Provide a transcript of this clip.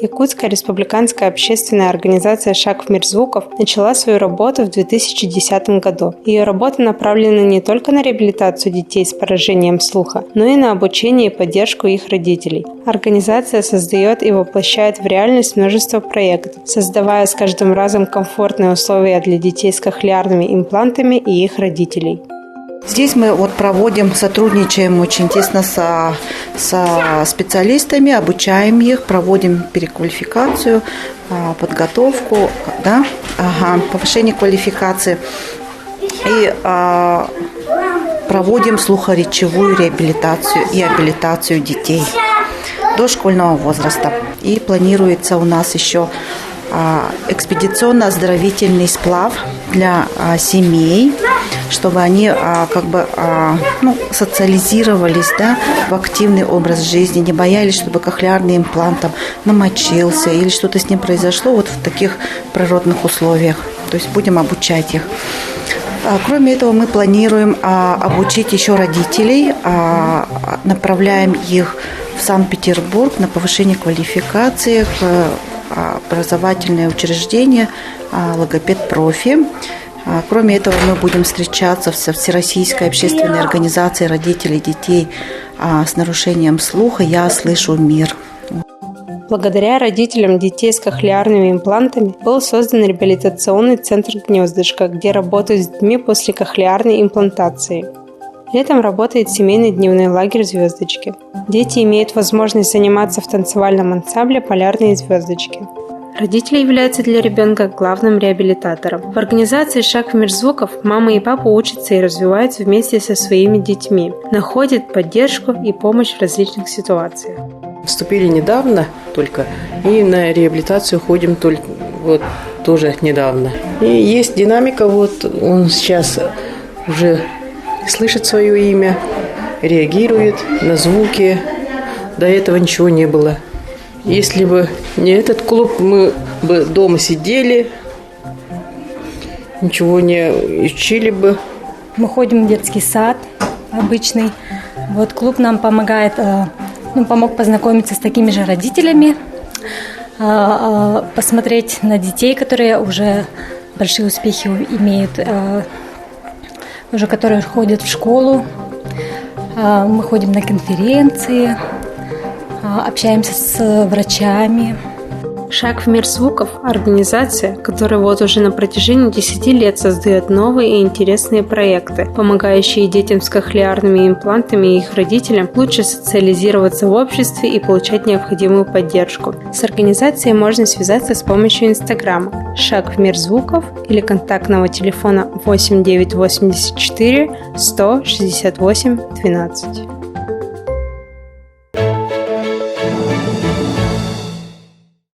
Якутская республиканская общественная организация «Шаг в мир звуков» начала свою работу в 2010 году. Ее работа направлена не только на реабилитацию детей с поражением слуха, но и на обучение и поддержку их родителей. Организация создает и воплощает в реальность множество проектов, создавая с каждым разом комфортные условия для детей с кохлеарными имплантами и их родителей. Здесь мы сотрудничаем очень тесно со специалистами, обучаем их, проводим переквалификацию, подготовку, повышение квалификации и проводим слухоречевую реабилитацию и абилитацию детей дошкольного возраста. И планируется у нас еще экспедиционно-оздоровительный сплав для семей, чтобы они социализировались в активный образ жизни, не боялись, чтобы кохлеарный имплант намочился или что-то с ним произошло в таких природных условиях. То есть будем обучать их. Кроме этого, мы планируем обучить еще родителей, направляем их в Санкт-Петербург на повышение квалификации в образовательное учреждение логопед-профи. Кроме этого, мы будем встречаться со Всероссийской общественной организацией родителей детей с нарушением слуха «Я слышу мир». Благодаря родителям детей с кохлеарными имплантами был создан реабилитационный центр «Гнездышко», где работают с детьми после кохлеарной имплантации. Летом работает семейный дневной лагерь «Звездочки». Дети имеют возможность заниматься в танцевальном ансамбле «Полярные звездочки». Родители являются для ребенка главным реабилитатором. В организации «Шаг в мир звуков» мама и папа учатся и развиваются вместе со своими детьми, находят поддержку и помощь в различных ситуациях. Вступили недавно только, и на реабилитацию ходим только тоже недавно. И есть динамика, он сейчас уже слышит свое имя, реагирует на звуки. До этого ничего не было. Если бы не этот клуб, мы бы дома сидели, ничего не учили бы. Мы ходим в детский сад обычный. Клуб нам помогает, помог познакомиться с такими же родителями, посмотреть на детей, которые уже большие успехи имеют, уже которые ходят в школу. Мы ходим на конференции, общаемся с врачами. «Шаг в мир звуков» – организация, которая уже на протяжении 10 лет создает новые и интересные проекты, помогающие детям с кохлеарными имплантами и их родителям лучше социализироваться в обществе и получать необходимую поддержку. С организацией можно связаться с помощью Инстаграма «Шаг в мир звуков» или контактного телефона 8984 168 12.